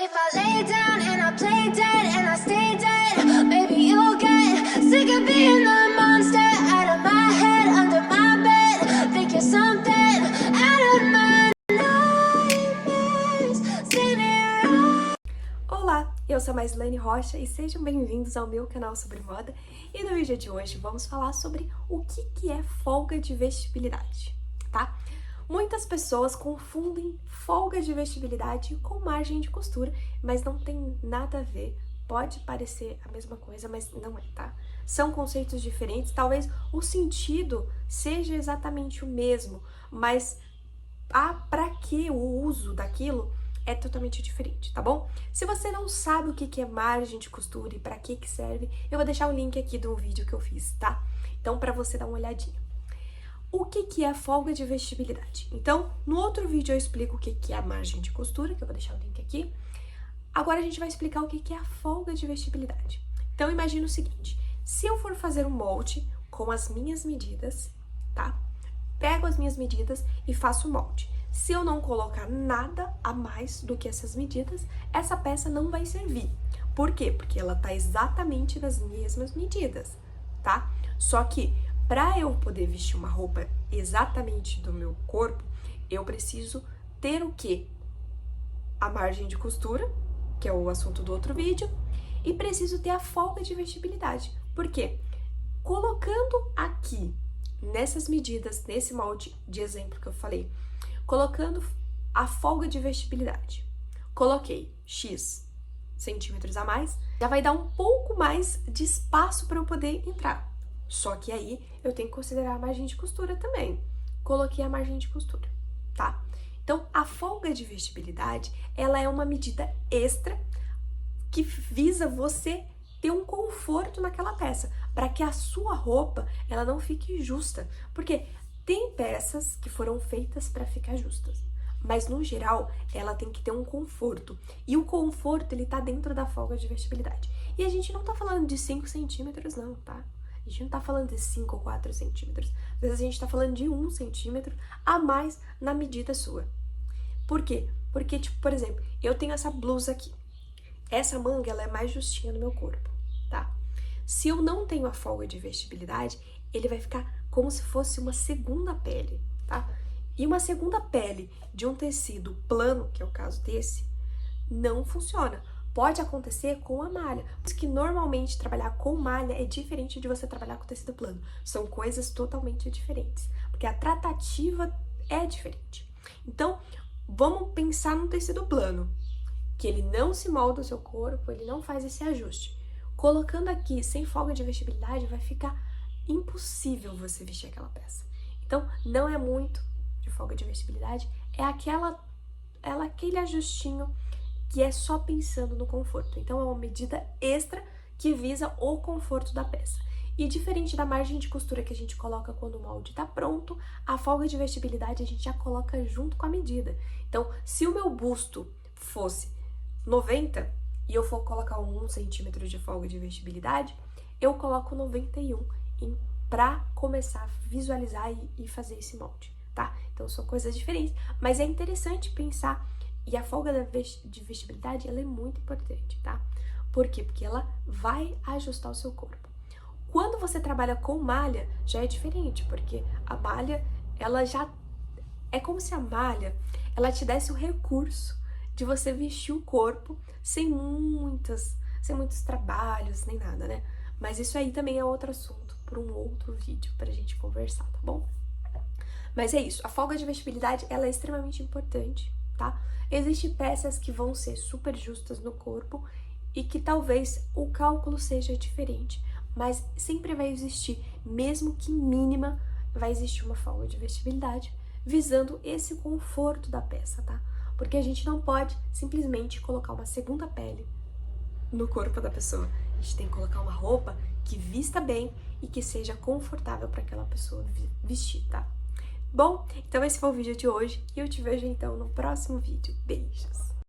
if I lay down and I play dead and I stay dead, maybe you'll get sick of being the monster out of my head, under my bed. Think you're something out of my nightmares. Olá, eu sou a Maislane Rocha e sejam bem-vindos ao meu canal sobre moda. E no vídeo de hoje vamos falar sobre o que é folga de vestibilidade, tá? Muitas pessoas confundem folga de vestibilidade com margem de costura, mas não tem nada a ver. Pode parecer a mesma coisa, mas não é, tá? São conceitos diferentes, talvez o sentido seja exatamente o mesmo, mas para que o uso daquilo é totalmente diferente, tá bom? Se você não sabe o que é margem de costura e para que serve, eu vou deixar o link aqui do vídeo que eu fiz, tá? Então, para você dar uma olhadinha. O que é a folga de vestibilidade? Então, no outro vídeo eu explico o que é a margem de costura, que eu vou deixar o link aqui. Agora a gente vai explicar o que é a folga de vestibilidade. Então, imagina o seguinte, se eu for fazer um molde com as minhas medidas, tá? Pego as minhas medidas e faço o molde. Se eu não colocar nada a mais do que essas medidas, essa peça não vai servir. Por quê? Porque ela tá exatamente nas mesmas medidas, tá? Só que para eu poder vestir uma roupa exatamente do meu corpo, eu preciso ter o quê? A margem de costura, que é o assunto do outro vídeo, e preciso ter a folga de vestibilidade. Por quê? Colocando aqui, nessas medidas, nesse molde de exemplo que eu falei, colocando a folga de vestibilidade, coloquei X centímetros a mais, já vai dar um pouco mais de espaço para eu poder entrar. Só que aí eu tenho que considerar a margem de costura também. Coloquei a margem de costura, tá? Então, a folga de vestibilidade, ela é uma medida extra que visa você ter um conforto naquela peça, para que a sua roupa, ela não fique justa. Porque tem peças que foram feitas para ficar justas, mas no geral, ela tem que ter um conforto. E o conforto, ele tá dentro da folga de vestibilidade. E a gente não tá falando de 5 centímetros não, tá? A gente não tá falando de 5 ou 4 centímetros. Às vezes a gente tá falando de 1 centímetro a mais na medida sua. Por quê? Porque, tipo, por exemplo, eu tenho essa blusa aqui. Essa manga, ela é mais justinha no meu corpo, tá? Se eu não tenho a folga de vestibilidade, ele vai ficar como se fosse uma segunda pele, tá? E uma segunda pele de um tecido plano, que é o caso desse, não funciona. Pode acontecer com a malha, porque normalmente trabalhar com malha é diferente de você trabalhar com tecido plano. São coisas totalmente diferentes, porque a tratativa é diferente. Então, vamos pensar no tecido plano, que ele não se molda o seu corpo, ele não faz esse ajuste. Colocando aqui sem folga de vestibilidade, vai ficar impossível você vestir aquela peça. Então, não é muito de folga de vestibilidade, é aquele ajustinho que é só pensando no conforto. Então, é uma medida extra que visa o conforto da peça. E diferente da margem de costura que a gente coloca quando o molde tá pronto, a folga de vestibilidade a gente já coloca junto com a medida. Então, se o meu busto fosse 90 e eu for colocar 1 centímetro de folga de vestibilidade, eu coloco 91 para começar a visualizar e fazer esse molde, tá? Então, são coisas diferentes, mas é interessante pensar. E a folga de vestibilidade, ela é muito importante, tá? Por quê? Porque ela vai ajustar o seu corpo. Quando você trabalha com malha, já é diferente, porque a malha, ela já... É como se a malha, ela te desse o recurso de você vestir o corpo sem muitos trabalhos, nem nada, né? Mas isso aí também é outro assunto, para um outro vídeo, pra gente conversar, tá bom? Mas é isso, a folga de vestibilidade, ela é extremamente importante, tá? Existem peças que vão ser super justas no corpo e que talvez o cálculo seja diferente, mas sempre vai existir, mesmo que mínima, vai existir uma folga de vestibilidade visando esse conforto da peça, tá? Porque a gente não pode simplesmente colocar uma segunda pele no corpo da pessoa. A gente tem que colocar uma roupa que vista bem e que seja confortável para aquela pessoa vestir, tá? Bom, então esse foi o vídeo de hoje e eu te vejo então no próximo vídeo. Beijos!